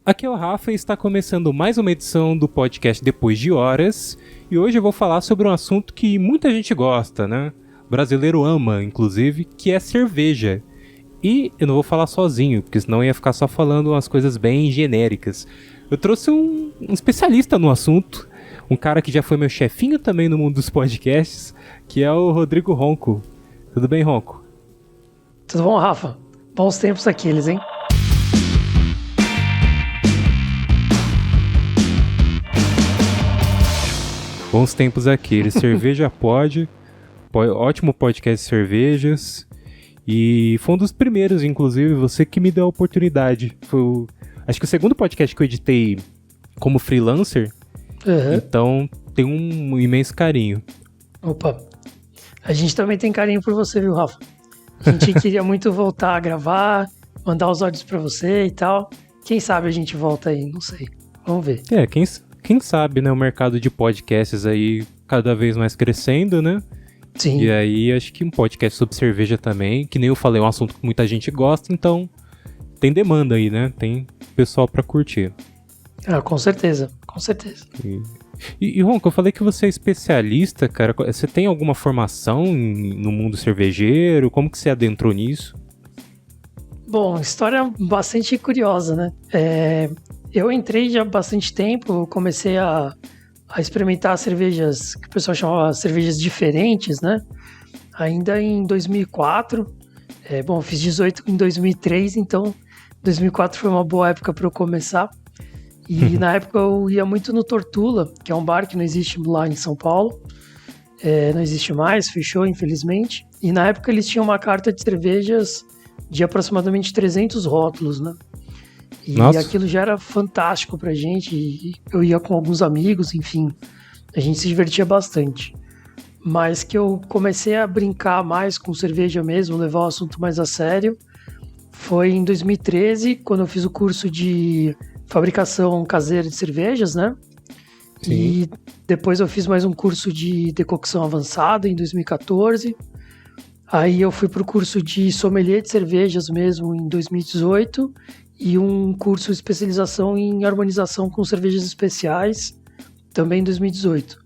Aqui é o Rafa e está começando mais uma edição do podcast Depois de Horas. E hoje eu vou falar sobre um assunto que muita gente gosta, né? O brasileiro ama, inclusive, que é cerveja. E eu não vou falar sozinho, porque senão eu ia ficar só falando umas coisas bem genéricas. Eu trouxe um especialista no assunto, um cara que já foi meu chefinho também no mundo dos podcasts, que é o Rodrigo Ronco. Tudo bem, Ronco? Tudo bom, Rafa? Bons tempos aqueles, hein? Bons tempos aqueles. Cerveja pode. Ótimo podcast de cervejas. E foi um dos primeiros, inclusive, você que me deu a oportunidade. Foi acho que o segundo podcast que eu editei como freelancer. Uhum. Então tem um imenso carinho. Opa, a gente também tem carinho por você, viu, Rafa? A gente queria muito voltar a gravar, mandar os áudios pra você e tal. Quem sabe a gente volta aí, não sei. Vamos ver. Quem sabe, né? O mercado de podcasts aí cada vez mais crescendo, né? Sim. E aí acho que um podcast sobre cerveja também, que nem eu falei, é um assunto que muita gente gosta, então tem demanda aí, né? Tem pessoal pra curtir. Ah, com certeza, com certeza. E Ronco, eu falei que você é especialista, cara. Você tem alguma formação no mundo cervejeiro? Como que você adentrou nisso? Bom, história bastante curiosa, né? Eu entrei já há bastante tempo, comecei a experimentar cervejas que o pessoal chamava cervejas diferentes, né? Ainda em 2004. Bom, eu fiz 18 em 2003, então 2004 foi uma boa época para eu começar. E na época eu ia muito no Tortula, que é um bar que não existe lá em São Paulo. Não existe mais, fechou, infelizmente. E na época eles tinham uma carta de cervejas de aproximadamente 300 rótulos, né? E Nossa. Aquilo já era fantástico pra gente. E eu ia com alguns amigos, enfim. A gente se divertia bastante. Mas que eu comecei a brincar mais com cerveja mesmo, levar o assunto mais a sério, foi em 2013, quando eu fiz o curso de fabricação caseira de cervejas, né? Sim. E depois eu fiz mais um curso de decocção avançada em 2014. Aí eu fui pro curso de sommelier de cervejas mesmo em 2018 e um curso de especialização em harmonização com cervejas especiais também em 2018.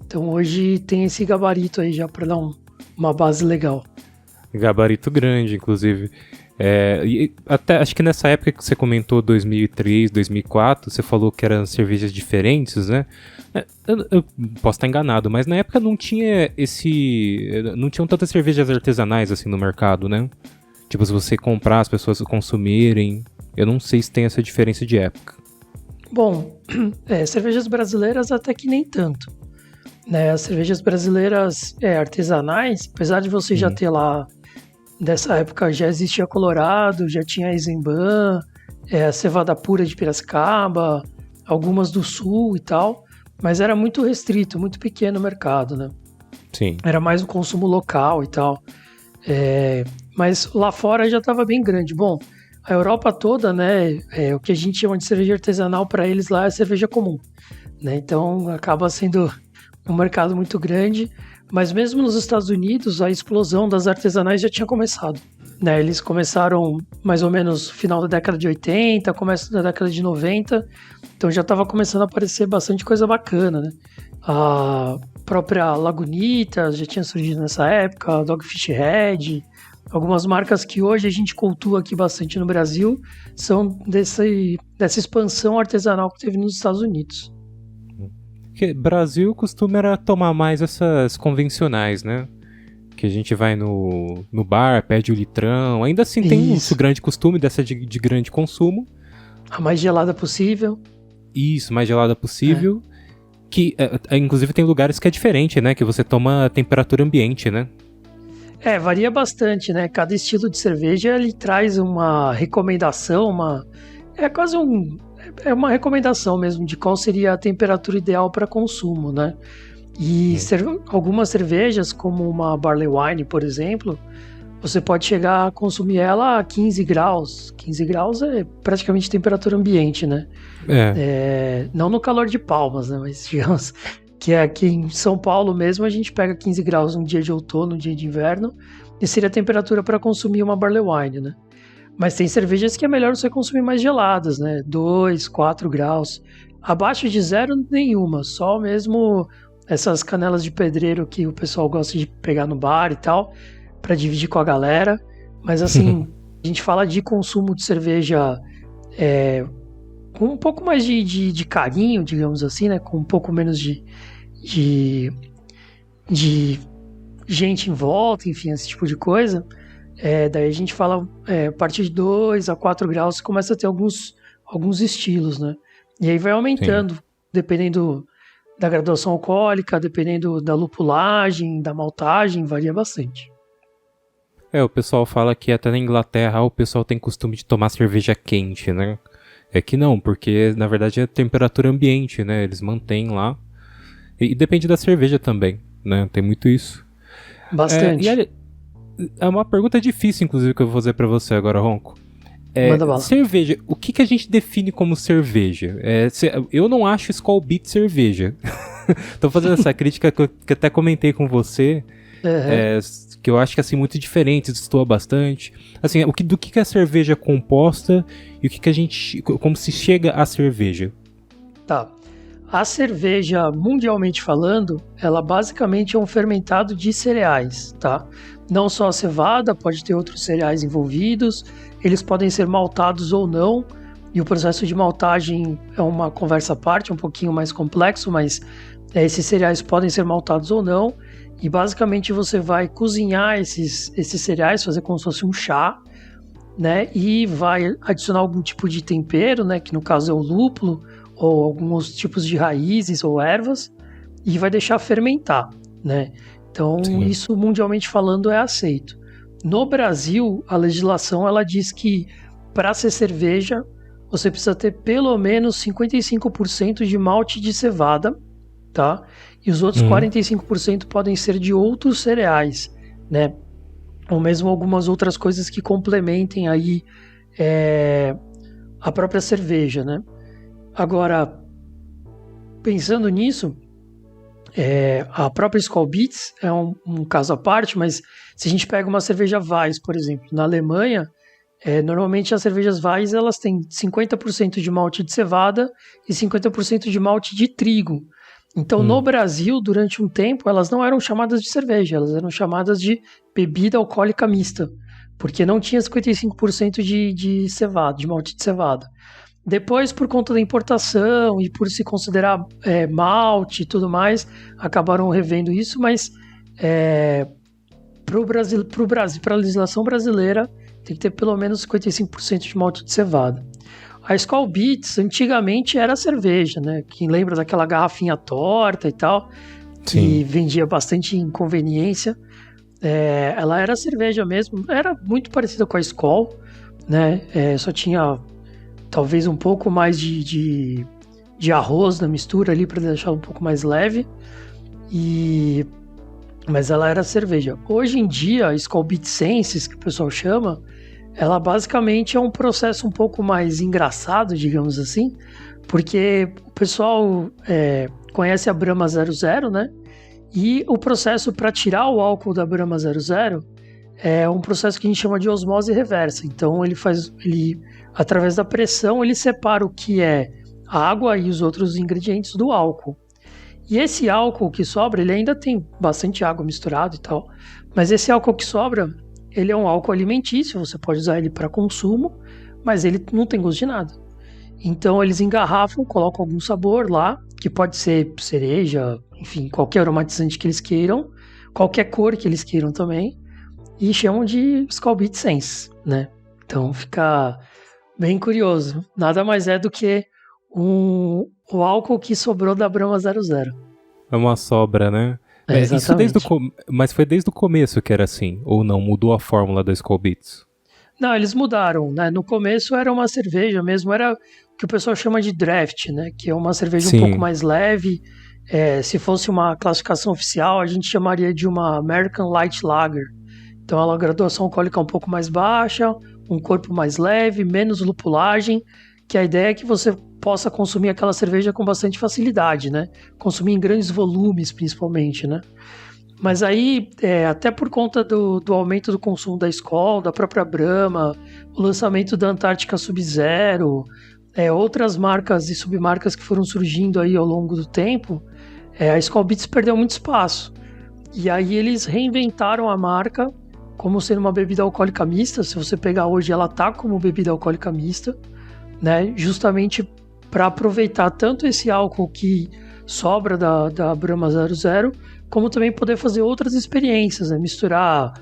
Então hoje tem esse gabarito aí já para dar uma base legal. Gabarito grande, inclusive. E até acho que nessa época que você comentou 2003, 2004, você falou que eram cervejas diferentes, né? Eu posso estar enganado, mas na época não tinha não tinham tantas cervejas artesanais assim no mercado, né? Tipo, se você comprar, as pessoas consumirem. Eu não sei se tem essa diferença de época. Bom, cervejas brasileiras até que nem tanto. Né? As cervejas brasileiras artesanais, apesar de você já ter lá, nessa época já existia Colorado, já tinha Eisenbahn, a Cevada Pura de Piracicaba, algumas do Sul e tal, mas era muito restrito, muito pequeno o mercado, né? Sim. Era mais um consumo local e tal. Mas lá fora já estava bem grande. Bom, a Europa toda, né, o que a gente chama de cerveja artesanal para eles lá é cerveja comum, né? Então acaba sendo um mercado muito grande, mas mesmo nos Estados Unidos a explosão das artesanais já tinha começado, né? Eles começaram mais ou menos no final da década de 80, começo da década de 90, então já estava começando a aparecer bastante coisa bacana, né? A própria Lagunitas já tinha surgido nessa época, a Dogfish Head, algumas marcas que hoje a gente cultua aqui bastante no Brasil são dessa expansão artesanal que teve nos Estados Unidos. Porque Brasil costuma era tomar mais essas convencionais, né? Que a gente vai no bar, pede o litrão. Ainda assim tem esse grande costume dessa de grande consumo. A mais gelada possível. Isso, mais gelada possível. Que, inclusive, tem lugares que é diferente, né? Que você toma a temperatura ambiente, né? Varia bastante, né? Cada estilo de cerveja, ele traz uma recomendação, é quase uma recomendação mesmo de qual seria a temperatura ideal para consumo, né? E algumas cervejas, como uma Barley Wine, por exemplo, você pode chegar a consumir ela a 15 graus. 15 graus é praticamente temperatura ambiente, né? Não no calor de Palmas, né? Mas digamos que aqui em São Paulo mesmo a gente pega 15 graus um dia de outono, um dia de inverno, e seria a temperatura para consumir uma Barley Wine, né? Mas tem cervejas que é melhor você consumir mais geladas, né? 2, 4 graus. Abaixo de zero, nenhuma. Só mesmo essas canelas de pedreiro que o pessoal gosta de pegar no bar e tal, para dividir com a galera. Mas assim, a gente fala de consumo de cerveja com um pouco mais de carinho, digamos assim, né? Com um pouco menos de gente em volta, enfim, esse tipo de coisa. Daí a gente fala, a partir de 2 a 4 graus, começa a ter alguns estilos, né? E aí vai aumentando, dependendo da graduação alcoólica, dependendo da lupulagem, da maltagem, varia bastante. O pessoal fala que até na Inglaterra o pessoal tem costume de tomar cerveja quente, né? É que não, porque na verdade é temperatura ambiente, né? Eles mantêm lá. E depende da cerveja também, né? Tem muito isso. Bastante. É uma pergunta difícil, inclusive, que eu vou fazer pra você agora, Ronco. Manda bala. Cerveja, o que a gente define como cerveja? Eu não acho Skol Beats cerveja. Tô fazendo essa crítica que eu até comentei com você, que eu acho que assim, muito diferente, destoa bastante. Assim, do que a cerveja é composta e o que a gente, como se chega à cerveja? Tá. A cerveja, mundialmente falando, ela basicamente é um fermentado de cereais, tá? Não só a cevada, pode ter outros cereais envolvidos, eles podem ser maltados ou não, e o processo de maltagem é uma conversa à parte, um pouquinho mais complexo, mas esses cereais podem ser maltados ou não, e basicamente você vai cozinhar esses cereais, fazer como se fosse um chá, né? E vai adicionar algum tipo de tempero, né? Que no caso é o lúpulo, ou alguns tipos de raízes ou ervas, e vai deixar fermentar, né? Então, Sim. Isso mundialmente falando é aceito. No Brasil, a legislação ela diz que para ser cerveja, você precisa ter pelo menos 55% de malte de cevada, tá? E os outros 45% podem ser de outros cereais, né? Ou mesmo algumas outras coisas que complementem aí a própria cerveja, né? Agora, pensando nisso, a própria Skol Beats é um caso à parte, mas se a gente pega uma cerveja Weiss, por exemplo, na Alemanha, normalmente as cervejas Weiss elas têm 50% de malte de cevada e 50% de malte de trigo. Então, no Brasil, durante um tempo, elas não eram chamadas de cerveja, elas eram chamadas de bebida alcoólica mista, porque não tinha 55% de cevada, de malte de cevada. Depois, por conta da importação e por se considerar malte e tudo mais, acabaram revendo isso, mas para a legislação brasileira, tem que ter pelo menos 55% de malte de cevada. A Skol Beats, antigamente, era cerveja, né? Quem lembra daquela garrafinha torta e tal, que vendia bastante inconveniência. Ela era cerveja mesmo, era muito parecida com a Skol, né? Só tinha talvez um pouco mais de arroz na mistura ali para deixar um pouco mais leve, mas ela era cerveja. Hoje em dia, a Skol Beats Senses, que o pessoal chama, ela basicamente é um processo um pouco mais engraçado, digamos assim, porque o pessoal conhece a Brahma 00, né? E o processo para tirar o álcool da Brahma 00 é um processo que a gente chama de osmose reversa. Então ele através da pressão, ele separa o que é a água e os outros ingredientes do álcool. E esse álcool que sobra, ele ainda tem bastante água misturado e tal, mas esse álcool que sobra, ele é um álcool alimentício, você pode usar ele para consumo, mas ele não tem gosto de nada. Então eles engarrafam, colocam algum sabor lá, que pode ser cereja, enfim, qualquer aromatizante que eles queiram, qualquer cor que eles queiram também, e chamam de Skol Beats Sense, né? Então fica bem curioso. Nada mais é do que o álcool que sobrou da Brahma 00. É uma sobra, né? Exatamente. Mas foi desde o começo que era assim? Ou não? Mudou a fórmula da Skol Beats? Não, eles mudaram, né? No começo era uma cerveja mesmo, era o que o pessoal chama de draft, né? Que é uma cerveja um pouco mais leve. Se fosse uma classificação oficial, a gente chamaria de uma American Light Lager. Então ela, a graduação alcoólica é um pouco mais baixa, um corpo mais leve, menos lupulagem, que a ideia é que você possa consumir aquela cerveja com bastante facilidade, né? Consumir em grandes volumes, principalmente, né? Mas aí, até por conta do aumento do consumo da Skol, da própria Brahma, o lançamento da Antártica Sub-Zero, outras marcas e submarcas que foram surgindo aí ao longo do tempo, a Skol Beats perdeu muito espaço. E aí eles reinventaram a marca como sendo uma bebida alcoólica mista. Se você pegar hoje, ela tá como bebida alcoólica mista, né? Justamente para aproveitar tanto esse álcool que sobra da Brahma 00, como também poder fazer outras experiências, né? Misturar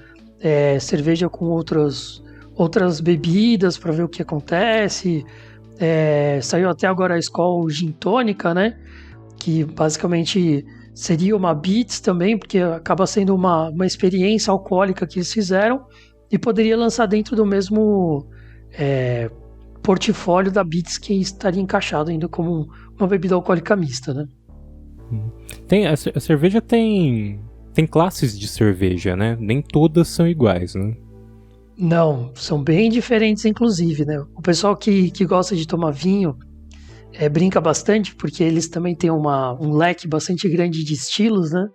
cerveja com outras bebidas para ver o que acontece. Saiu até agora a Skol Gin Tônica, né? Que basicamente seria uma Beats também, porque acaba sendo uma experiência alcoólica que eles fizeram e poderia lançar dentro do mesmo portfólio da Beats, que estaria encaixado ainda como uma bebida alcoólica mista, né? A cerveja tem classes de cerveja, né? Nem todas são iguais, né? Não, são bem diferentes, inclusive, né? O pessoal que gosta de tomar vinho brinca bastante, porque eles também têm um leque bastante grande de estilos, né?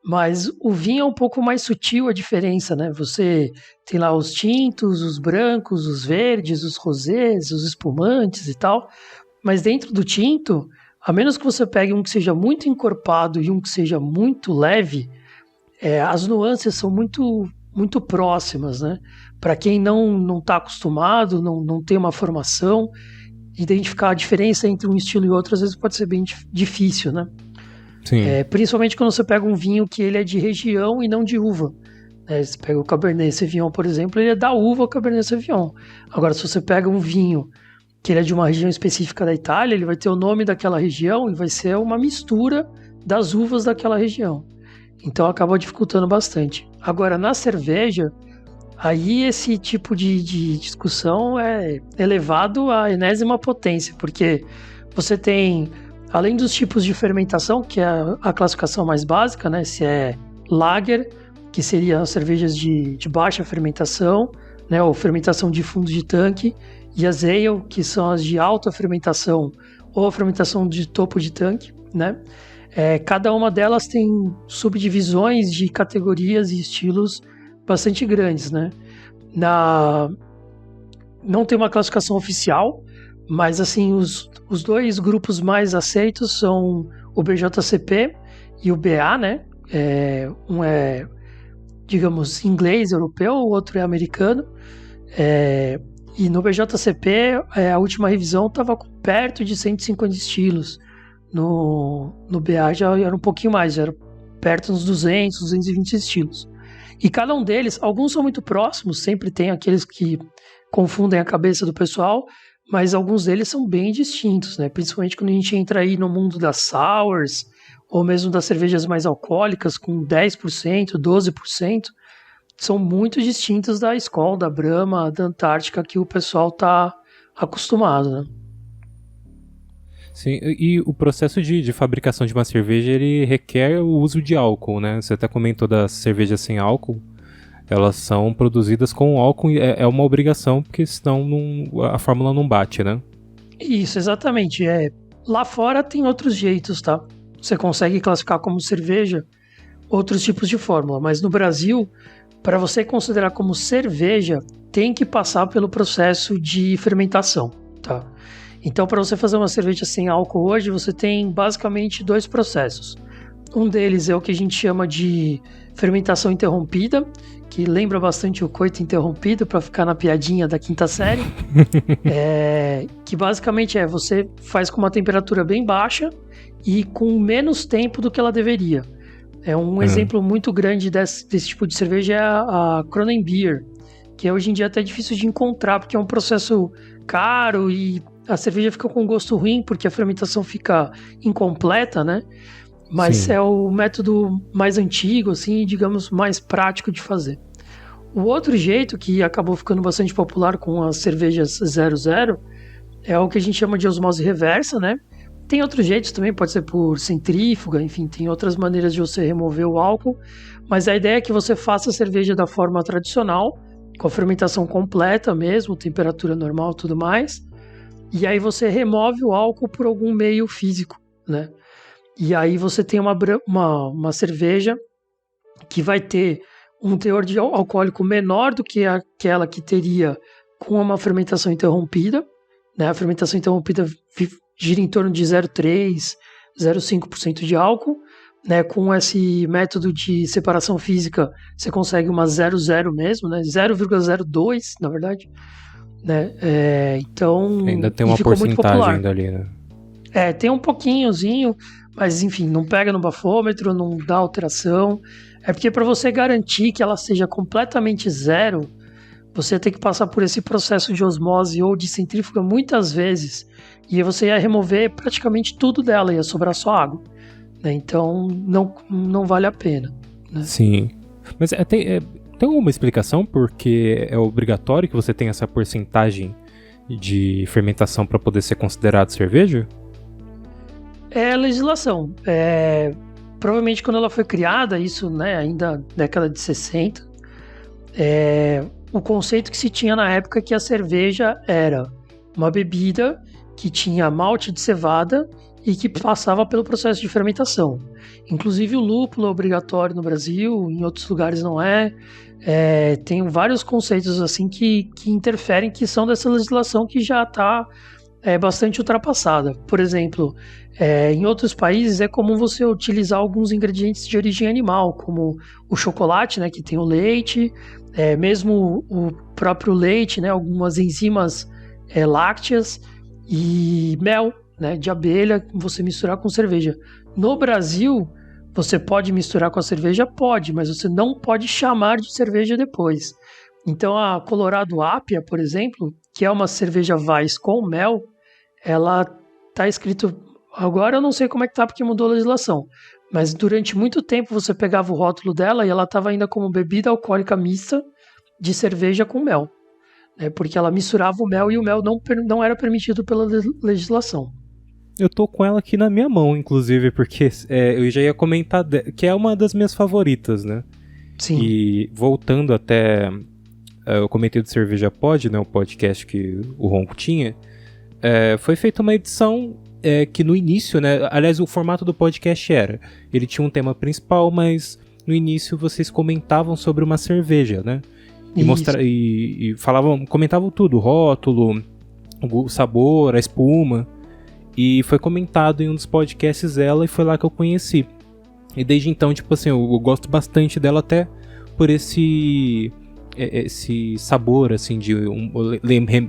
Mas o vinho é um pouco mais sutil a diferença, né? Você tem lá os tintos, os brancos, os verdes, os rosés, os espumantes e tal. Mas dentro do tinto, a menos que você pegue um que seja muito encorpado e um que seja muito leve, as nuances são muito, muito próximas, né? Para quem não está acostumado, não tem uma formação, identificar a diferença entre um estilo e outro às vezes pode ser bem difícil, né? Sim. Principalmente quando você pega um vinho que ele é de região e não de uva. Você pega o Cabernet Sauvignon, por exemplo, ele é da uva Cabernet Sauvignon. Agora, se você pega um vinho que ele é de uma região específica da Itália, ele vai ter o nome daquela região e vai ser uma mistura das uvas daquela região. Então acaba dificultando bastante. Agora, na cerveja, aí esse tipo de discussão é elevado à enésima potência, porque você tem, além dos tipos de fermentação, que é a classificação mais básica, né? Se é lager, que seriam as cervejas de baixa fermentação, né? Ou fermentação de fundo de tanque, e as ale, que são as de alta fermentação ou a fermentação de topo de tanque, né? Cada uma delas tem subdivisões de categorias e estilos bastante grandes, né? Não tem uma classificação oficial, mas assim, os dois grupos mais aceitos são o BJCP e o BA, né? Um é, digamos, inglês, europeu, o outro é americano. E no BJCP, a última revisão estava perto de 150 estilos. No BA já era um pouquinho mais, já era perto dos 200, 220 estilos. E cada um deles, alguns são muito próximos, sempre tem aqueles que confundem a cabeça do pessoal, mas alguns deles são bem distintos, né? Principalmente quando a gente entra aí no mundo das sours, ou mesmo das cervejas mais alcoólicas, com 10%, 12%, são muito distintas da Skol, da Brahma, da Antártica, que o pessoal tá acostumado, né? Sim, e o processo de fabricação de uma cerveja, ele requer o uso de álcool, né? Você até comentou das cervejas sem álcool, elas são produzidas com álcool, é uma obrigação, porque senão a fórmula não bate, né? Isso, exatamente. Lá fora tem outros jeitos, tá? Você consegue classificar como cerveja outros tipos de fórmula, mas no Brasil, para você considerar como cerveja, tem que passar pelo processo de fermentação, tá? Então, para você fazer uma cerveja sem álcool hoje, você tem basicamente dois processos. Um deles é o que a gente chama de fermentação interrompida, que lembra bastante o coito interrompido, para ficar na piadinha da quinta série. Que basicamente você faz com uma temperatura bem baixa e com menos tempo do que ela deveria. Um exemplo muito grande desse tipo de cerveja é a Kronenbier, que hoje em dia é até difícil de encontrar, porque é um processo caro e a cerveja fica com gosto ruim, porque a fermentação fica incompleta, né? Mas Sim. é o método mais antigo, assim, digamos, mais prático de fazer. O outro jeito, que acabou ficando bastante popular com as cervejas 00, é o que a gente chama de osmose reversa, né? Tem outros jeitos também, pode ser por centrífuga, enfim, tem outras maneiras de você remover o álcool, mas a ideia é que você faça a cerveja da forma tradicional, com a fermentação completa mesmo, temperatura normal e tudo mais, e aí você remove o álcool por algum meio físico, né? E aí você tem uma cerveja que vai ter um teor de alcoólico menor do que aquela que teria com uma fermentação interrompida, né? A fermentação interrompida gira em torno de 0,3%, 0,5% de álcool, né? Com esse método de separação física, você consegue uma 0,0 mesmo, né? 0,02, na verdade. Né? Então, ainda tem uma porcentagem ainda ali, né? Tem um pouquinhozinho, mas enfim, não pega no bafômetro, não dá alteração. É porque para você garantir que ela seja completamente zero, você tem que passar por esse processo de osmose ou de centrífuga muitas vezes, e aí você ia remover praticamente tudo dela, ia sobrar só água. Né? Então não vale a pena. Né? Sim, mas tem alguma explicação porque é obrigatório que você tenha essa porcentagem de fermentação para poder ser considerado cerveja? É legislação. Provavelmente quando ela foi criada, isso, né, ainda década de 60, o conceito que se tinha na época é que a cerveja era uma bebida que tinha malte de cevada e que passava pelo processo de fermentação. Inclusive o lúpulo é obrigatório no Brasil, em outros lugares não é. Tem vários conceitos assim que interferem, que são dessa legislação que já está bastante ultrapassada. Por exemplo, em outros países é comum você utilizar alguns ingredientes de origem animal, como o chocolate, né, que tem o leite, mesmo o próprio leite, né, algumas enzimas lácteas e mel, né, de abelha, você misturar com cerveja. No Brasil, você pode misturar com a cerveja? Pode, mas você não pode chamar de cerveja depois. Então a Colorado Apia, por exemplo, que é uma cerveja Weiss com mel, ela tá escrito, agora eu não sei como é que tá porque mudou a legislação, mas durante muito tempo você pegava o rótulo dela e ela estava ainda como bebida alcoólica mista de cerveja com mel, né, porque ela misturava o mel e o mel não era permitido pela legislação. Eu tô com ela aqui na minha mão, inclusive, porque eu já ia comentar que é uma das minhas favoritas, né? Sim. E voltando até... eu comentei do Cerveja Pod, né? O podcast que o Ronco tinha. Foi feita uma edição que no início, né? Aliás, o formato do podcast ele tinha um tema principal, mas no início vocês comentavam sobre uma cerveja, né? E comentavam tudo, o rótulo, o sabor, a espuma. E foi comentado em um dos podcasts dela e foi lá que eu conheci. E desde então, tipo assim, eu gosto bastante dela até por esse sabor, assim,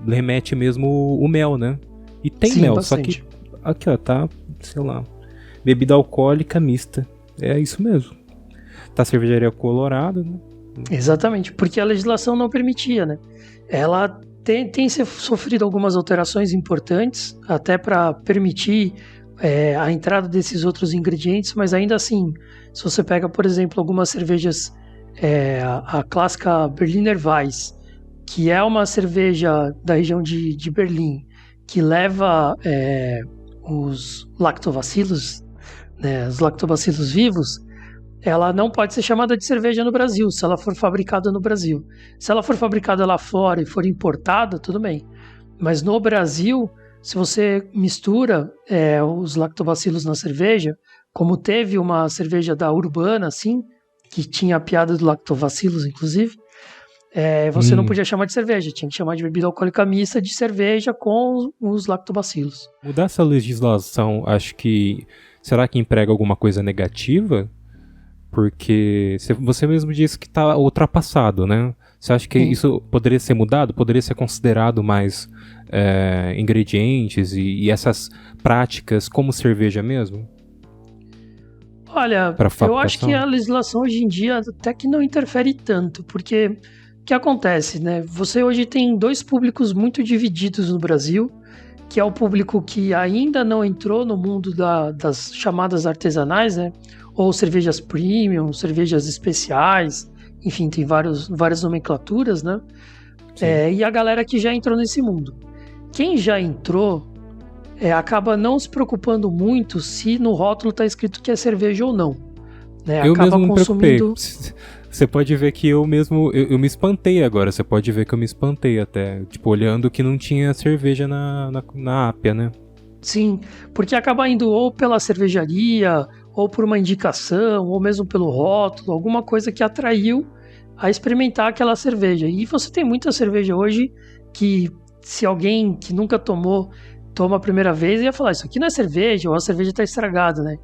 remete mesmo o mel, né? E tem Sim, mel, bastante. Só que aqui, ó, tá, sei lá, bebida alcoólica mista. É isso mesmo. Tá Cervejaria Colorado, né? Exatamente, porque a legislação não permitia, né? Ela tem sofrido algumas alterações importantes, até para permitir a entrada desses outros ingredientes, mas ainda assim, se você pega, por exemplo, algumas cervejas, a clássica Berliner Weiss, que é uma cerveja da região de Berlim, que leva os lactobacilos, né, os lactobacilos vivos, ela não pode ser chamada de cerveja no Brasil, se ela for fabricada no Brasil. Se ela for fabricada lá fora e for importada, tudo bem. Mas no Brasil, se você mistura os lactobacilos na cerveja, como teve uma cerveja da Urbana, assim, que tinha a piada do lactobacilos, inclusive, você não podia chamar de cerveja, tinha que chamar de bebida alcoólica mista de cerveja com os lactobacilos. Mudar essa legislação, acho que... Será que emprega alguma coisa negativa? Porque você mesmo disse que está ultrapassado, né? Você acha que isso poderia ser mudado? Poderia ser considerado mais ingredientes e essas práticas como cerveja mesmo? Olha, eu acho que a legislação hoje em dia até que não interfere tanto, porque o que acontece, né? Você hoje tem dois públicos muito divididos no Brasil, que é o público que ainda não entrou no mundo das chamadas artesanais, né? Ou cervejas premium, cervejas especiais, enfim, tem várias nomenclaturas, né? E a galera que já entrou nesse mundo. Quem já entrou acaba não se preocupando muito se no rótulo está escrito que é cerveja ou não. Né? Eu acaba mesmo me consumindo... Você pode ver que eu mesmo... Eu me espantei agora, você pode ver que eu me espantei até. Tipo, olhando que não tinha cerveja na Apia, né? Sim, porque acaba indo ou pela cervejaria... ou por uma indicação, ou mesmo pelo rótulo, alguma coisa que atraiu a experimentar aquela cerveja. E você tem muita cerveja hoje que, se alguém que nunca tomou, toma a primeira vez, ia falar, isso aqui não é cerveja, ou a cerveja está estragada, né?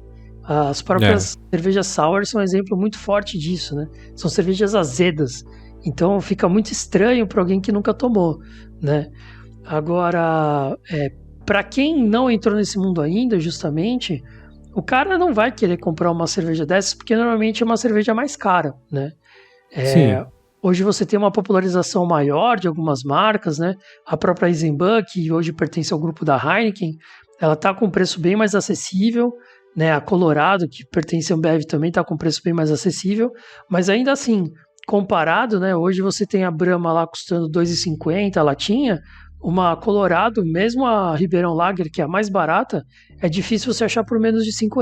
As próprias cervejas sour são um exemplo muito forte disso, né? São cervejas azedas. Então fica muito estranho para alguém que nunca tomou, né? Agora, para quem não entrou nesse mundo ainda, justamente, o cara não vai querer comprar uma cerveja dessas, porque normalmente é uma cerveja mais cara, né? Sim. Hoje você tem uma popularização maior de algumas marcas, né? A própria Eisenbahn, que hoje pertence ao grupo da Heineken, ela está com um preço bem mais acessível, né? A Colorado, que pertence ao Ambev, também está com um preço bem mais acessível, mas ainda assim, comparado, né? Hoje você tem a Brahma lá custando R$ 2,50 a latinha, uma Colorado, mesmo a Ribeirão Lager, que é a mais barata, é difícil você achar por menos de R$ 5.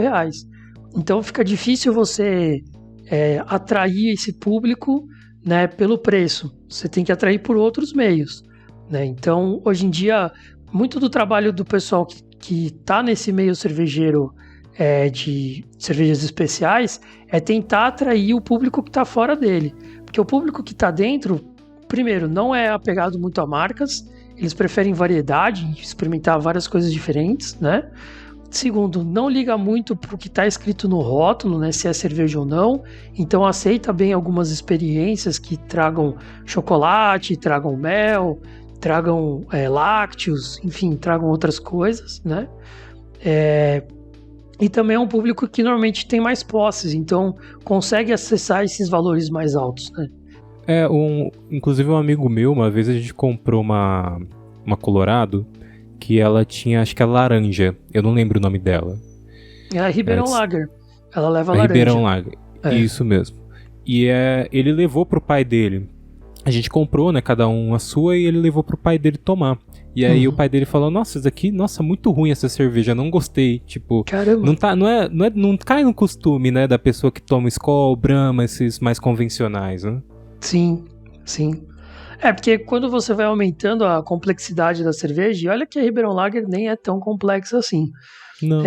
Então fica difícil você atrair esse público, né, pelo preço. Você tem que atrair por outros meios, né? Então, hoje em dia, muito do trabalho do pessoal que tá nesse meio cervejeiro de cervejas especiais é tentar atrair o público que está fora dele. Porque o público que está dentro, primeiro, não é apegado muito a marcas, eles preferem variedade, experimentar várias coisas diferentes, né? Segundo, não liga muito para o que está escrito no rótulo, né, se é cerveja ou não. Então aceita bem algumas experiências que tragam chocolate, tragam mel, tragam lácteos, enfim, tragam outras coisas, né? E também é um público que normalmente tem mais posses, então consegue acessar esses valores mais altos, né? Inclusive um amigo meu, uma vez a gente comprou uma Colorado, que ela tinha, acho que é laranja, eu não lembro o nome dela. É a Ribeirão Lager, ela leva a laranja. Ribeirão Lager, isso mesmo. E ele levou pro pai dele. A gente comprou, né, cada um a sua, e ele levou pro pai dele tomar. E aí o pai dele falou, nossa, isso aqui, muito ruim essa cerveja, não gostei. Tipo, caramba. Não cai no costume, né, da pessoa que toma Skol, Brahma, esses mais convencionais, né? Sim. Porque quando você vai aumentando a complexidade da cerveja, e olha que a Ribeirão Lager nem é tão complexa assim. Não.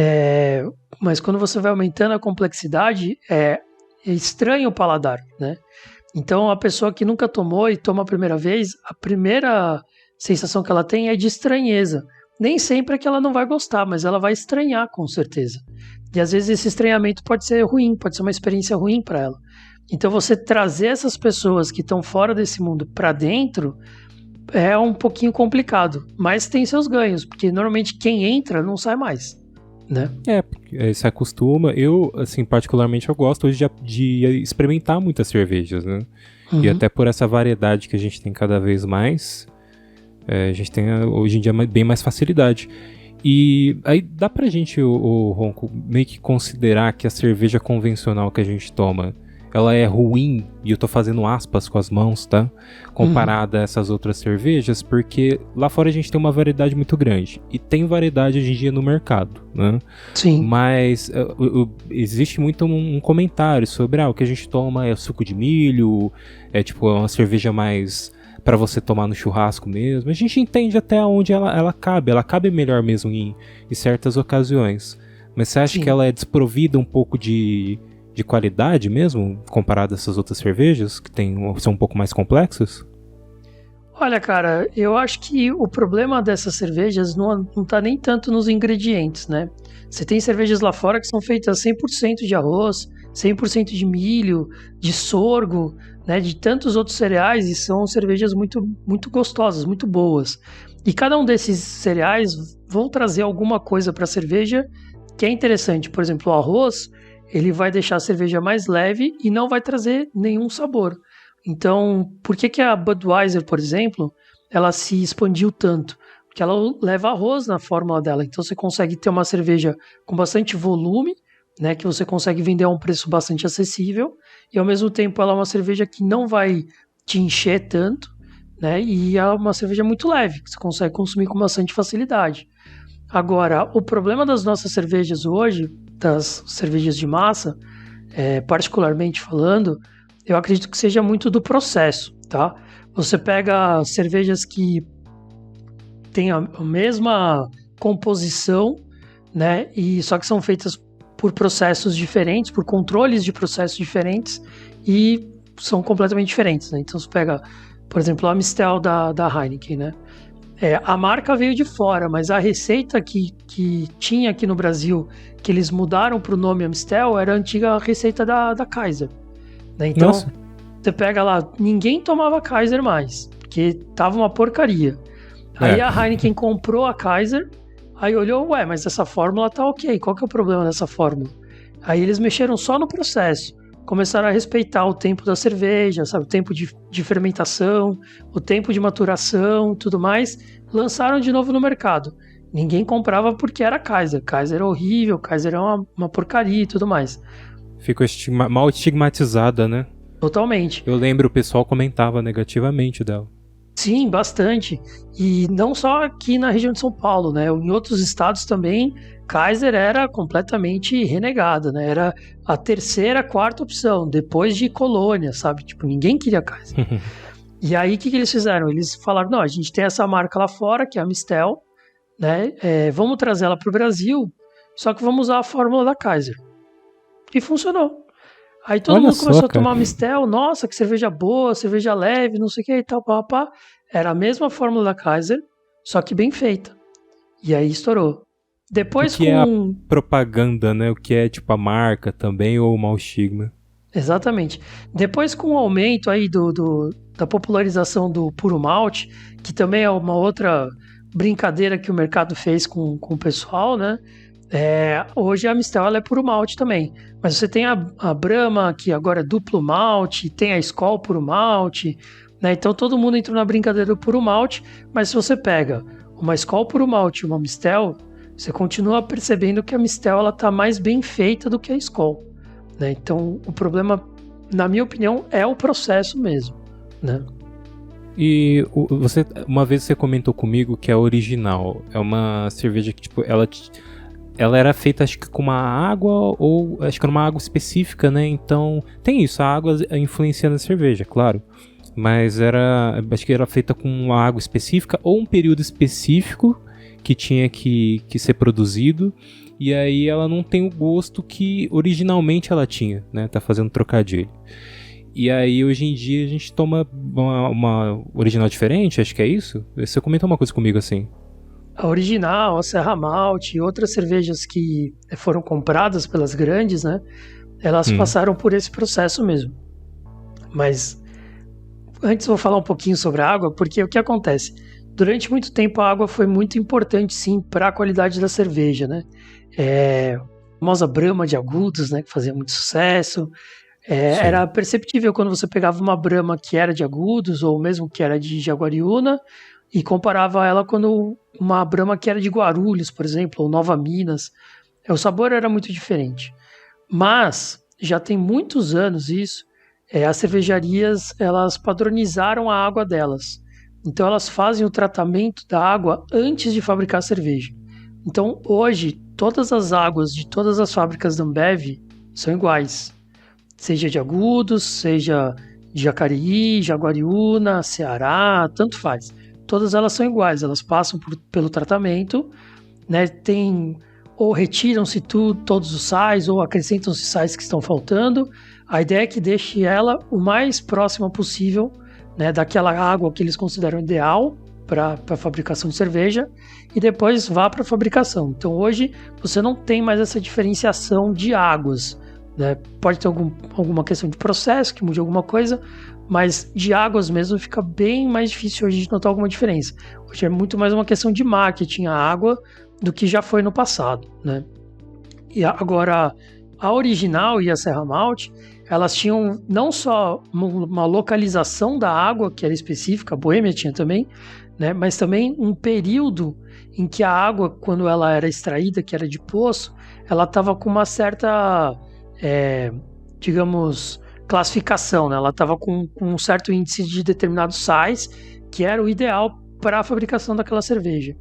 Mas quando você vai aumentando a complexidade, é estranho o paladar, né? Então a pessoa que nunca tomou e toma a primeira vez, a primeira sensação que ela tem é de estranheza. Nem sempre é que ela não vai gostar, mas ela vai estranhar com certeza. E às vezes esse estranhamento pode ser ruim, pode ser uma experiência ruim para ela. Então você trazer essas pessoas que estão fora desse mundo para dentro é um pouquinho complicado, mas tem seus ganhos, porque normalmente quem entra não sai mais, né? Se acostuma. Eu, assim, particularmente eu gosto hoje de experimentar muitas cervejas, né? Uhum. E até por essa variedade que a gente tem cada vez mais, a gente tem hoje em dia bem mais facilidade. E aí dá pra gente, o Ronco, meio que considerar que a cerveja convencional que a gente toma, ela é ruim, e eu tô fazendo aspas com as mãos, tá? Comparada a essas outras cervejas, porque lá fora a gente tem uma variedade muito grande. E tem variedade hoje em dia no mercado, né? Sim. Mas existe muito um comentário sobre o que a gente toma é suco de milho, é uma cerveja mais para você tomar no churrasco mesmo. A gente entende até onde ela cabe melhor mesmo em certas ocasiões. Mas você acha que ela é desprovida um pouco de qualidade mesmo, comparado a essas outras cervejas, que são um pouco mais complexas? Olha, cara, eu acho que o problema dessas cervejas não tá nem tanto nos ingredientes, né? Você tem cervejas lá fora que são feitas 100% de arroz, 100% de milho, de sorgo, né? De tantos outros cereais, e são cervejas muito, muito gostosas, muito boas. E cada um desses cereais vão trazer alguma coisa para a cerveja que é interessante. Por exemplo, o arroz, ele vai deixar a cerveja mais leve e não vai trazer nenhum sabor. Então, por que a Budweiser, por exemplo, ela se expandiu tanto? Porque ela leva arroz na fórmula dela. Então você consegue ter uma cerveja com bastante volume, né, que você consegue vender a um preço bastante acessível, e ao mesmo tempo ela é uma cerveja que não vai te encher tanto, né, e é uma cerveja muito leve, que você consegue consumir com bastante facilidade. Agora, o problema das nossas cervejas hoje, das cervejas de massa, particularmente falando, eu acredito que seja muito do processo, tá? Você pega cervejas que têm a mesma composição, né? E só que são feitas por processos diferentes, por controles de processos diferentes, e são completamente diferentes, né? Então você pega, por exemplo, a Amistel da Heineken, né? A marca veio de fora, mas a receita que tinha aqui no Brasil, que eles mudaram para o nome Amistel, era a antiga receita da Kaiser, né? Então, Nossa. você pega lá, ninguém tomava Kaiser mais, porque tava uma porcaria. Aí a Heineken comprou a Kaiser, aí olhou, mas essa fórmula tá ok, qual que é o problema dessa fórmula? Aí eles mexeram só no processo, começaram a respeitar o tempo da cerveja, sabe, o tempo de fermentação, o tempo de maturação, tudo mais, lançaram de novo no mercado. Ninguém comprava porque era Kaiser, Kaiser era horrível, Kaiser é uma porcaria e tudo mais. Ficou mal estigmatizada, né? Totalmente. Eu lembro, o pessoal comentava negativamente dela. Sim, bastante. E não só aqui na região de São Paulo, né? Em outros estados também, Kaiser era completamente renegada, né? Era a terceira, quarta opção, depois de Colônia, sabe? Tipo, ninguém queria Kaiser. E aí, o que eles fizeram? Eles falaram, não, a gente tem essa marca lá fora, que é a Amistel, né? Vamos trazer ela para o Brasil, só que vamos usar a fórmula da Kaiser. E funcionou. Aí todo mundo começou a tomar Amistel, nossa, que cerveja boa, cerveja leve, não sei o que e tal, pá. Era a mesma fórmula da Kaiser, só que bem feita. E aí estourou. Depois o que é a propaganda, né? O que é tipo a marca também, ou o mau estigma. Exatamente. Depois com o aumento aí da popularização do puro malte, que também é uma outra brincadeira que o mercado fez com o pessoal, né? Hoje a Amistel ela é puro malte também, mas você tem a Brahma, que agora é duplo malte, tem a Skol puro malte, né? Então todo mundo entrou na brincadeira do puro malte, mas se você pega uma Skol puro malte e uma Amistel, você continua percebendo que a Amistel ela tá mais bem feita do que a Skol, né? Então o problema, na minha opinião, é o processo mesmo, né? E uma vez você comentou comigo que é original, é uma cerveja que tipo ela era feita, acho que com uma água, ou acho que era uma água específica, né? Então, tem isso, a água influencia na cerveja, claro. Mas acho que era feita com uma água específica, ou um período específico que tinha que ser produzido. E aí ela não tem o gosto que originalmente ela tinha, né? Tá fazendo trocadilho. E aí, hoje em dia, a gente toma uma original diferente, acho que é isso? Você comentou uma coisa comigo assim. A Original, a Serra Malte e outras cervejas que foram compradas pelas grandes, né? Elas passaram por esse processo mesmo. Mas antes eu vou falar um pouquinho sobre a água, porque o que acontece? Durante muito tempo a água foi muito importante, sim, para a qualidade da cerveja, né? A famosa Brahma de Agudos, né? Que fazia muito sucesso. Era perceptível quando você pegava uma Brahma que era de Agudos, ou mesmo que era de Jaguariúna, e comparava ela com uma Brahma que era de Guarulhos, por exemplo, ou Nova Minas. O sabor era muito diferente. Mas já tem muitos anos isso, as cervejarias elas padronizaram a água delas. Então elas fazem o tratamento da água antes de fabricar a cerveja. Então hoje todas as águas de todas as fábricas da Ambev são iguais. Seja de Agudos, seja de Jacareí, Jaguariúna, Ceará, tanto faz. Todas elas são iguais, elas passam pelo tratamento, né? Ou retiram-se todos os sais, ou acrescentam-se sais que estão faltando. A ideia é que deixe ela o mais próxima possível, né, daquela água que eles consideram ideal para a fabricação de cerveja, e depois vá para a fabricação. Então hoje você não tem mais essa diferenciação de águas, né? Pode ter alguma questão de processo que mude alguma coisa, mas de águas mesmo fica bem mais difícil hoje de notar alguma diferença. Hoje é muito mais uma questão de marketing a água do que já foi no passado, né? E agora, a Original e a Serra Malte, elas tinham não só uma localização da água que era específica, a Boêmia tinha também, né? Mas também um período em que a água, quando ela era extraída, que era de poço, ela estava com uma certa, digamos, classificação, né? Ela estava com um certo índice de determinados sais, que era o ideal para a fabricação daquela cerveja.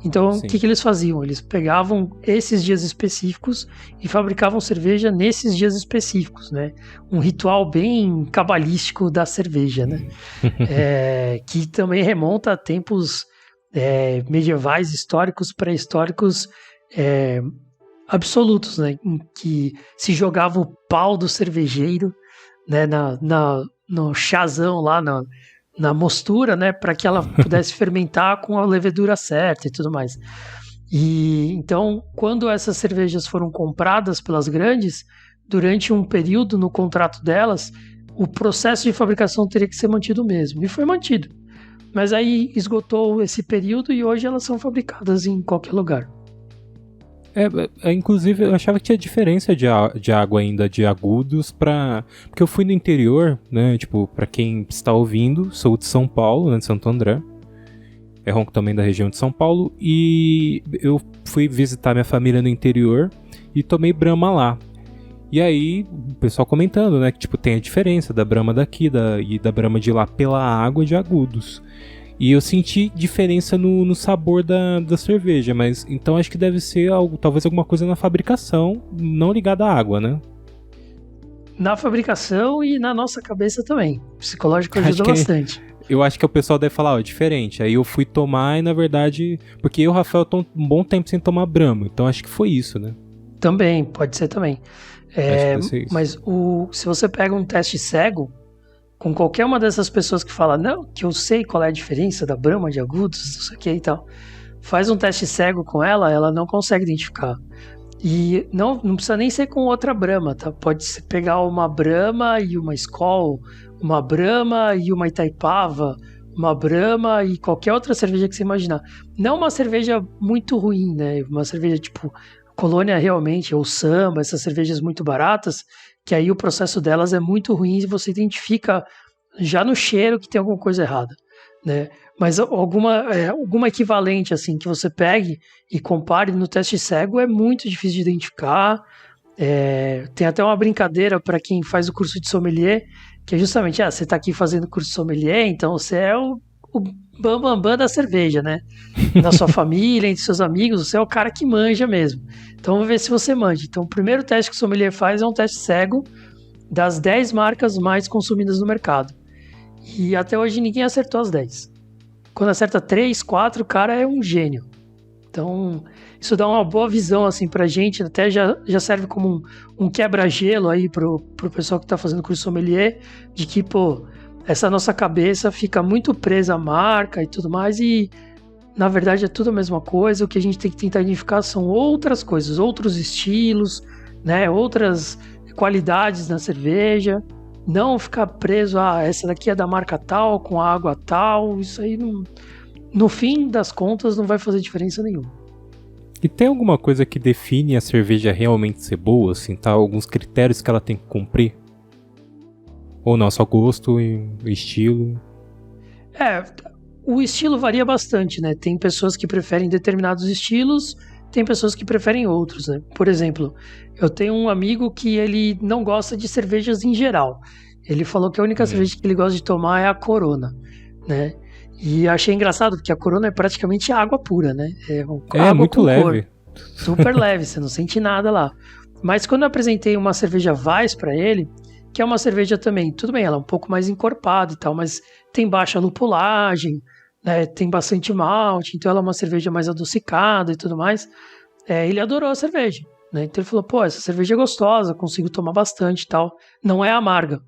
Então, o que eles faziam? Eles pegavam esses dias específicos e fabricavam cerveja nesses dias específicos, né? Um ritual bem cabalístico da cerveja, né? Que também remonta a tempos medievais, históricos, pré-históricos, absolutos, né? Em que se jogava o pau do cervejeiro, né? No chazão lá, na mostura, né? Para que ela pudesse fermentar com a levedura certa e tudo mais. E então, quando essas cervejas foram compradas pelas grandes, durante um período no contrato delas, o processo de fabricação teria que ser mantido mesmo. E foi mantido. Mas aí esgotou esse período e hoje elas são fabricadas em qualquer lugar. Inclusive, eu achava que tinha diferença de água ainda, de agudos porque eu fui no interior, né, tipo, pra quem está ouvindo, sou de São Paulo, né, de Santo André. É ronco também da região de São Paulo. E eu fui visitar minha família no interior e tomei Brahma lá. E aí, o pessoal comentando, né, que tipo, tem a diferença da Brahma daqui e da Brahma de lá pela água de agudos. E eu senti diferença no sabor da cerveja, mas então acho que deve ser talvez alguma coisa na fabricação, não ligada à água, né? Na fabricação e na nossa cabeça também. O psicológico ajuda bastante. Eu acho que o pessoal deve falar, é diferente. Aí eu fui tomar e, na verdade... Porque eu e o Rafael estamos um bom tempo sem tomar Brahma. Então acho que foi isso, né? Também, pode ser também. Acho que ser isso. Mas se você pega um teste cego, com qualquer uma dessas pessoas que fala, não, que eu sei qual é a diferença da Brahma de agudos, não sei o que e tal. Faz um teste cego com ela não consegue identificar. E não precisa nem ser com outra Brahma, tá? Pode pegar uma Brahma e uma Skol, uma Brahma e uma Itaipava, uma Brahma e qualquer outra cerveja que você imaginar. Não uma cerveja muito ruim, né? Uma cerveja tipo Colônia realmente, ou Samba, essas cervejas muito baratas, que aí o processo delas é muito ruim e você identifica já no cheiro que tem alguma coisa errada, né? Mas alguma equivalente assim que você pegue e compare no teste cego é muito difícil de identificar. Tem até uma brincadeira para quem faz o curso de sommelier, que é justamente, você está aqui fazendo curso de sommelier, então você é o bambambam da cerveja, né? Na sua família, entre seus amigos, você é o cara que manja mesmo. Então vamos ver se você manja. Então o primeiro teste que o sommelier faz é um teste cego das 10 marcas mais consumidas no mercado. E até hoje ninguém acertou as 10. Quando acerta 3, 4, o cara é um gênio. Então, isso dá uma boa visão assim pra gente, até já serve como um quebra-gelo aí pro pessoal que tá fazendo curso sommelier, de que, essa nossa cabeça fica muito presa à marca e tudo mais, e na verdade é tudo a mesma coisa. O que a gente tem que tentar identificar são outras coisas, outros estilos, né, outras qualidades na cerveja. Não ficar preso essa daqui é da marca tal, com a água tal. Isso aí, no fim das contas, não vai fazer diferença nenhuma. E tem alguma coisa que define a cerveja realmente ser boa, assim, tá? Alguns critérios que ela tem que cumprir? Ou não, só gosto e estilo? O estilo varia bastante, né? Tem pessoas que preferem determinados estilos, tem pessoas que preferem outros, né? Por exemplo, eu tenho um amigo que ele não gosta de cervejas em geral. Ele falou que a única cerveja que ele gosta de tomar é a Corona, né? E achei engraçado, porque a Corona é praticamente água pura, né? Água muito leve. Super leve, você não sente nada lá. Mas quando eu apresentei uma cerveja Weiss para ele, que é uma cerveja também, tudo bem, ela é um pouco mais encorpada e tal, mas tem baixa lupulagem, né, tem bastante malte, então ela é uma cerveja mais adocicada e tudo mais. Ele adorou a cerveja, né? Então ele falou, essa cerveja é gostosa, consigo tomar bastante e tal, não é amarga,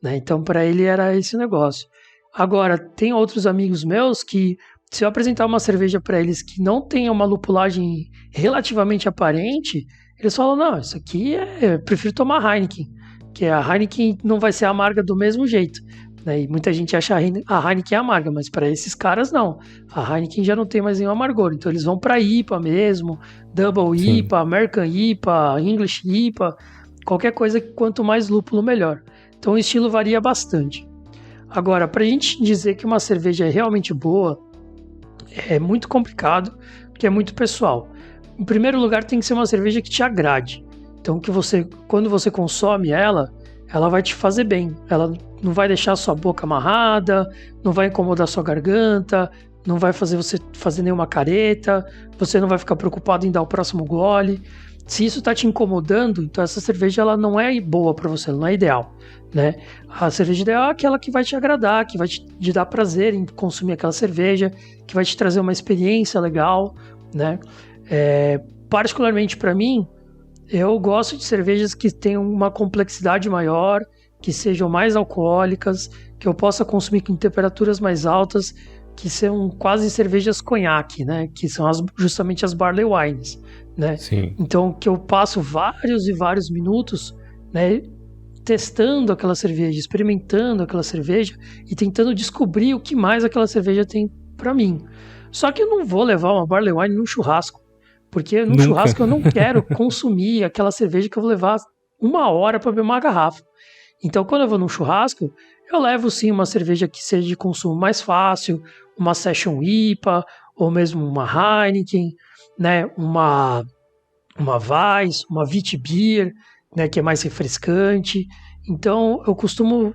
né? Então para ele era esse negócio. Agora, tem outros amigos meus que, se eu apresentar uma cerveja para eles que não tenha uma lupulagem relativamente aparente, eles falam, não, isso aqui eu prefiro tomar Heineken, que a Heineken não vai ser amarga do mesmo jeito, né? E muita gente acha a Heineken amarga, mas para esses caras não. A Heineken já não tem mais nenhum amargor, então eles vão para IPA mesmo, Double IPA, American IPA, English IPA, qualquer coisa que quanto mais lúpulo melhor. Então o estilo varia bastante. Agora, para a gente dizer que uma cerveja é realmente boa, é muito complicado, porque é muito pessoal. Em primeiro lugar, tem que ser uma cerveja que te agrade. Então, que quando você consome ela vai te fazer bem. Ela não vai deixar sua boca amarrada, não vai incomodar sua garganta, não vai fazer você fazer nenhuma careta, você não vai ficar preocupado em dar o próximo gole. Se isso está te incomodando, então essa cerveja ela não é boa para você, ela não é ideal, né? A cerveja ideal é aquela que vai te agradar, que vai te dar prazer em consumir aquela cerveja, que vai te trazer uma experiência legal, né? Particularmente para mim, Eu gosto de cervejas que tenham uma complexidade maior, que sejam mais alcoólicas, que eu possa consumir com temperaturas mais altas, que são quase cervejas conhaque, né? Que são justamente as barley wines, né? Sim. Então, que eu passo vários e vários minutos, né, testando aquela cerveja, experimentando aquela cerveja e tentando descobrir o que mais aquela cerveja tem para mim. Só que eu não vou levar uma barley wine num churrasco, porque num churrasco eu não quero consumir aquela cerveja que eu vou levar 1 hora para beber uma garrafa. Então, quando eu vou num churrasco, eu levo sim uma cerveja que seja de consumo mais fácil, uma Session IPA, ou mesmo uma Heineken, né, uma Weiss, uma Witbier, né, que é mais refrescante. Então, eu costumo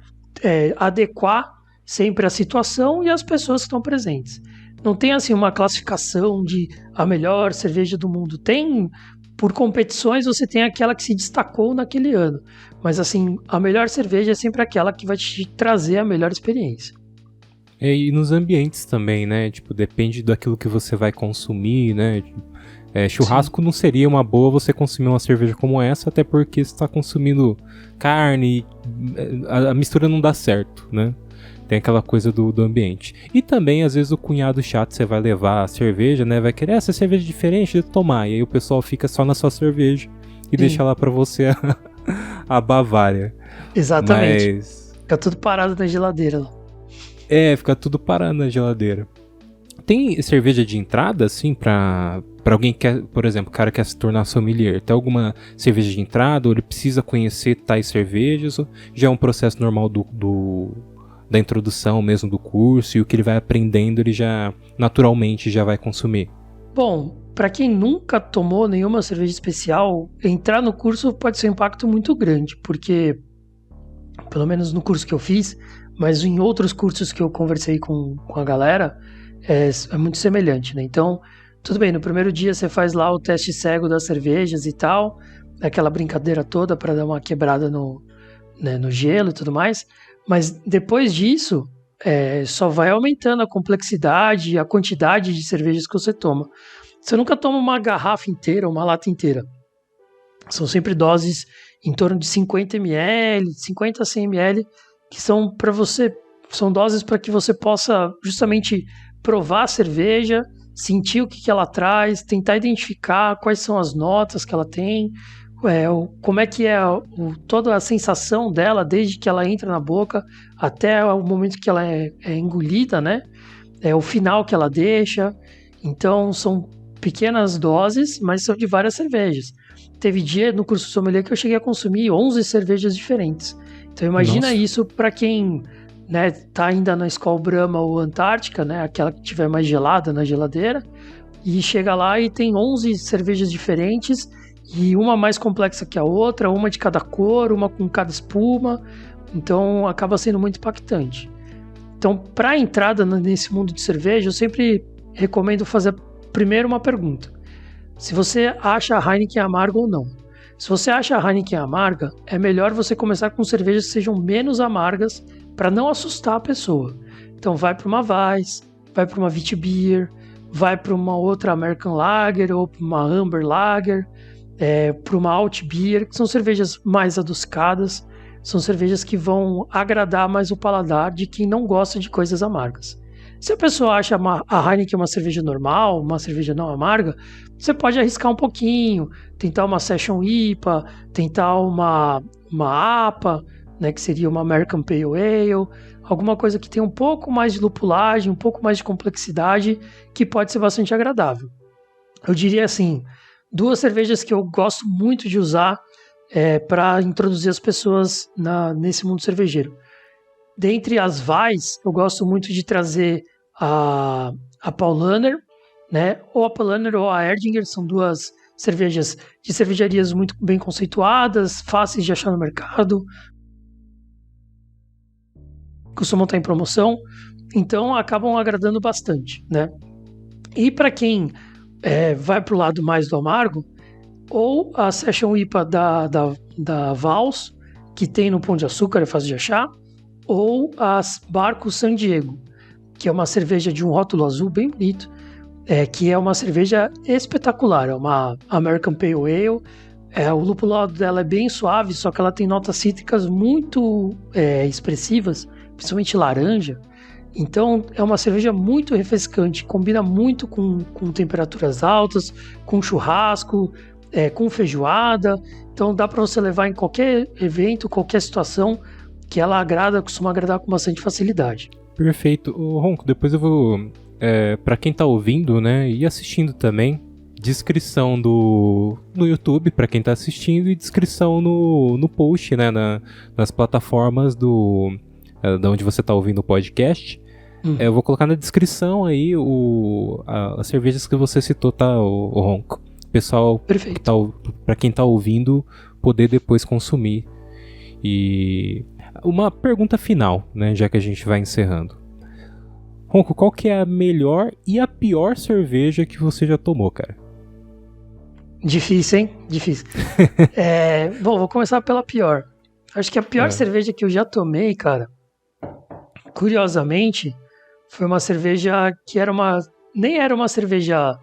adequar sempre a situação e as pessoas que estão presentes. Não tem assim uma classificação de a melhor cerveja do mundo. Tem, por competições, você tem aquela que se destacou naquele ano. Mas assim, a melhor cerveja é sempre aquela que vai te trazer a melhor experiência. E nos ambientes também, né? Tipo, depende daquilo que você vai consumir, né? Churrasco Sim. Não seria uma boa você consumir uma cerveja como essa, até porque você está consumindo carne, a mistura não dá certo, né? Tem aquela coisa do ambiente. E também, às vezes, o cunhado chato, você vai levar a cerveja, né? Vai querer essa cerveja diferente de tomar. E aí o pessoal fica só na sua cerveja e deixa lá pra você a Bavária. Exatamente. Mas... Fica tudo parado na geladeira. Fica tudo parado na geladeira. Tem cerveja de entrada, assim, pra alguém que quer, por exemplo, o cara quer se tornar sommelier? Tem alguma cerveja de entrada ou ele precisa conhecer tais cervejas? Ou já é um processo normal da introdução mesmo do curso, e o que ele vai aprendendo ele já naturalmente já vai consumir? Bom, para quem nunca tomou nenhuma cerveja especial, entrar no curso pode ser um impacto muito grande, porque pelo menos no curso que eu fiz, mas em outros cursos que eu conversei com a galera, é muito semelhante, né? Então, tudo bem, no primeiro dia você faz lá o teste cego das cervejas e tal, aquela brincadeira toda para dar uma quebrada no gelo e tudo mais. Mas depois disso, só vai aumentando a complexidade e a quantidade de cervejas que você toma. Você nunca toma uma garrafa inteira, uma lata inteira. São sempre doses em torno de 50 ml, 50 a 100 ml, que são para você, são doses para que você possa justamente provar a cerveja, sentir o que ela traz, tentar identificar quais são as notas que ela tem, como é que é toda a sensação dela desde que ela entra na boca até o momento que ela é engolida, né? O final que ela deixa. Então são pequenas doses, mas são de várias cervejas. Teve dia no curso sommelier que eu cheguei a consumir 11 cervejas diferentes. Então imagina isso para quem, né, tá ainda na Skol Brahma ou Antártica, né, aquela que tiver mais gelada na geladeira, e chega lá e tem 11 cervejas diferentes, e uma mais complexa que a outra, uma de cada cor, uma com cada espuma. Então acaba sendo muito impactante. Então, para a entrada nesse mundo de cerveja, eu sempre recomendo fazer primeiro uma pergunta: se você acha a Heineken amarga ou não. Se você acha a Heineken amarga, é melhor você começar com cervejas que sejam menos amargas para não assustar a pessoa. Então vai para uma Weiss, vai para uma Witbier, vai para uma outra American Lager ou para uma Amber Lager, para uma Alt Beer, que são cervejas mais adocicadas, são cervejas que vão agradar mais o paladar de quem não gosta de coisas amargas. Se a pessoa acha a Heineken uma cerveja normal, uma cerveja não amarga, você pode arriscar um pouquinho, tentar uma Session IPA, tentar uma APA, né, que seria uma American Pale Ale, alguma coisa que tenha um pouco mais de lupulagem, um pouco mais de complexidade, que pode ser bastante agradável. Eu diria assim, 2 cervejas que eu gosto muito de usar para introduzir as pessoas nesse mundo cervejeiro. Dentre as Weiss, eu gosto muito de trazer a Paulaner, né? Ou a Paulaner ou a Erdinger, são 2 cervejas de cervejarias muito bem conceituadas, fáceis de achar no mercado, costumam estar em promoção, então acabam agradando bastante, né? E para quem vai para o lado mais do amargo, ou a Session IPA da Vals, que tem no Pão de Açúcar, é fácil de achar, ou as Barco San Diego, que é uma cerveja de um rótulo azul bem bonito, que é uma cerveja espetacular, é uma American Pale Ale, O lupulado dela é bem suave, só que ela tem notas cítricas muito expressivas, principalmente laranja. Então é uma cerveja muito refrescante, combina muito com temperaturas altas, com churrasco, com feijoada. Então dá para você levar em qualquer evento, qualquer situação, que ela costuma agradar com bastante facilidade. Perfeito. Ô, Ronco, depois eu vou, para quem tá ouvindo, né, e assistindo também, descrição no YouTube para quem tá assistindo e descrição no post, né, nas plataformas da onde você tá ouvindo o podcast. Eu vou colocar na descrição aí as cervejas que você citou, tá, o Ronco? Pessoal, para quem tá ouvindo, poder depois consumir. E uma pergunta final, né, já que a gente vai encerrando. Ronco, qual que é a melhor e a pior cerveja que você já tomou, cara? Difícil, hein? Difícil. Bom, vou começar pela pior. Acho que a pior cerveja que eu já tomei, cara, curiosamente, foi uma cerveja que nem era uma cerveja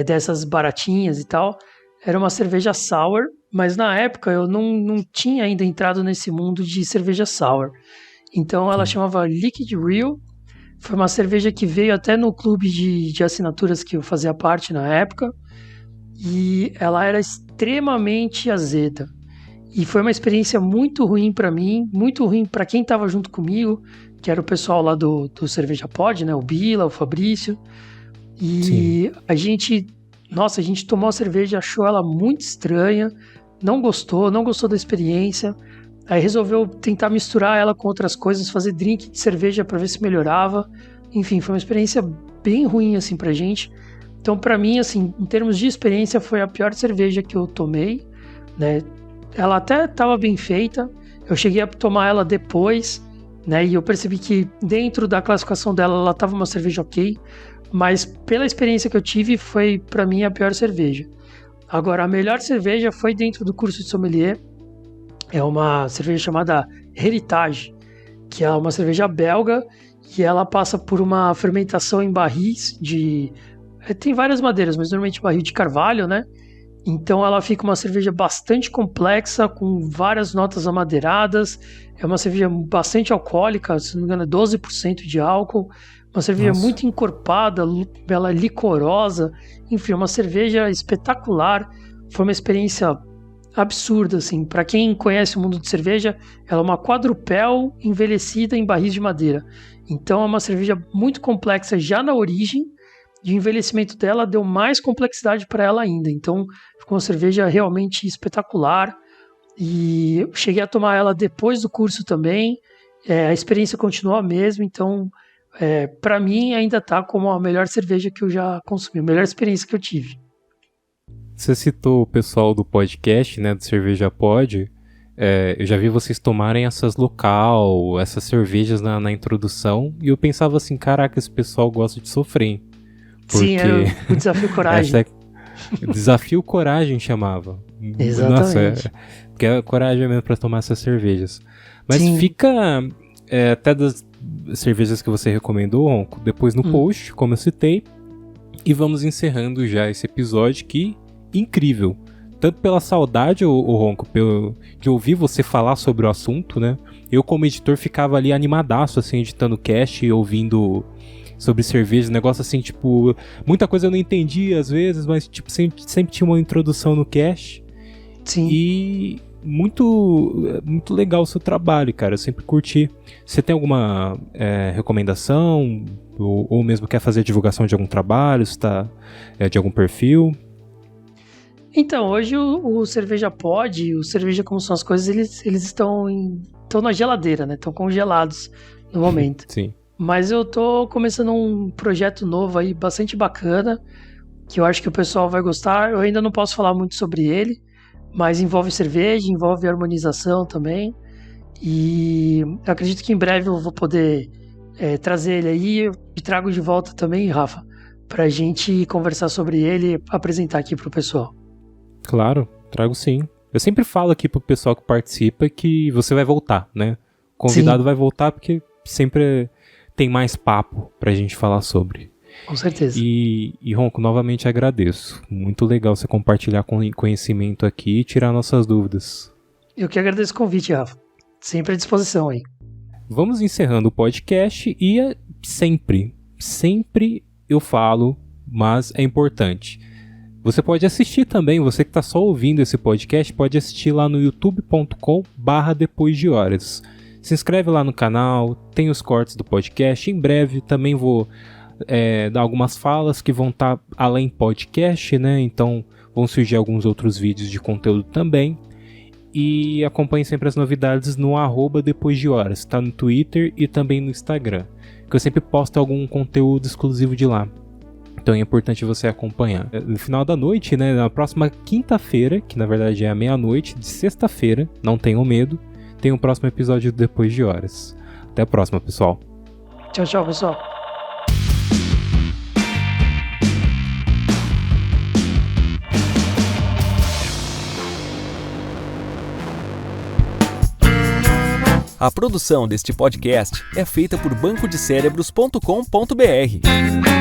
dessas baratinhas e tal, era uma cerveja sour, mas na época eu não tinha ainda entrado nesse mundo de cerveja sour. Então ela chamava Liquid Real, foi uma cerveja que veio até no clube de assinaturas que eu fazia parte na época, e ela era extremamente azeda. E foi uma experiência muito ruim para mim, muito ruim para quem estava junto comigo, que era o pessoal lá do Cerveja Pod, né? O Bila, o Fabrício. E Sim. a gente tomou a cerveja, achou ela muito estranha, não gostou da experiência. Aí resolveu tentar misturar ela com outras coisas, fazer drink de cerveja para ver se melhorava. Enfim, foi uma experiência bem ruim assim pra gente. Então, para mim, assim, em termos de experiência, foi a pior cerveja que eu tomei, né? Ela até estava bem feita, eu cheguei a tomar ela depois, né? E eu percebi que dentro da classificação dela, ela estava uma cerveja ok, mas pela experiência que eu tive, foi para mim a pior cerveja. Agora, a melhor cerveja foi dentro do curso de sommelier, é uma cerveja chamada Heritage, que é uma cerveja belga, e ela passa por uma fermentação em barris tem várias madeiras, mas normalmente barril de carvalho, né? Então ela fica uma cerveja bastante complexa, com várias notas amadeiradas. É uma cerveja bastante alcoólica, se não me engano é 12% de álcool. Uma cerveja muito encorpada, ela é licorosa. Enfim, uma cerveja espetacular. Foi uma experiência absurda, assim. Para quem conhece o mundo de cerveja, ela é uma quadrupel envelhecida em barris de madeira. Então é uma cerveja muito complexa já na origem. E o envelhecimento dela deu mais complexidade para ela ainda. Então, ficou uma cerveja realmente espetacular. E eu cheguei a tomar ela depois do curso também. A experiência continuou a mesma. Então, para mim, ainda está como a melhor cerveja que eu já consumi. A melhor experiência que eu tive. Você citou o pessoal do podcast, né, do Cerveja Pod. Eu já vi vocês tomarem essas local, essas cervejas na introdução. E eu pensava assim, caraca, esse pessoal gosta de sofrer. Porque Sim, era o Desafio Coragem. Desafio Coragem chamava. Exatamente. Nossa, porque é coragem mesmo pra tomar essas cervejas. Mas Sim. Fica até das cervejas que você recomendou, Ronco, depois no post, como eu citei. E vamos encerrando já esse episódio que incrível. Tanto pela saudade, o Ronco, de ouvir você falar sobre o assunto, né? Eu como editor ficava ali animadaço, assim, editando o cast e ouvindo sobre cerveja, negócio assim, tipo, muita coisa eu não entendi às vezes, mas tipo, sempre tinha uma introdução no cast. Sim. E muito legal o seu trabalho, cara, eu sempre curti. Você tem alguma recomendação, ou mesmo quer fazer divulgação de algum trabalho, se tá, de algum perfil? Então, hoje o Cerveja Pod, o Cerveja Como São as Coisas, eles estão na geladeira, né? Estão congelados no momento. Sim. Mas eu tô começando um projeto novo aí, bastante bacana, que eu acho que o pessoal vai gostar. Eu ainda não posso falar muito sobre ele, mas envolve cerveja, envolve harmonização também. E eu acredito que em breve eu vou poder trazer ele aí. Eu te trago de volta também, Rafa, pra gente conversar sobre ele e apresentar aqui pro pessoal. Claro, trago sim. Eu sempre falo aqui pro pessoal que participa que você vai voltar, né? O convidado vai voltar porque sempre tem mais papo pra gente falar sobre. Com certeza. E Ronco, novamente agradeço. Muito legal você compartilhar conhecimento aqui e tirar nossas dúvidas. Eu que agradeço o convite, Rafa. Sempre à disposição aí. Vamos encerrando o podcast e sempre eu falo, mas é importante. Você pode assistir também, você que está só ouvindo esse podcast, pode assistir lá no youtube.com/depois de horas. Se inscreve lá no canal, tem os cortes do podcast. Em breve também vou dar algumas falas que vão estar além podcast, né? Então vão surgir alguns outros vídeos de conteúdo também. E acompanhe sempre as novidades no @depois de horas, tá no Twitter e também no Instagram, que eu sempre posto algum conteúdo exclusivo de lá. Então é importante você acompanhar. No final da noite, né, na próxima quinta-feira, que na verdade é a meia-noite de sexta-feira, não tenham medo, tem o próximo episódio do Depois de Horas. Até a próxima, pessoal. Tchau, tchau, pessoal. A produção deste podcast é feita por bancodecerebros.com.br.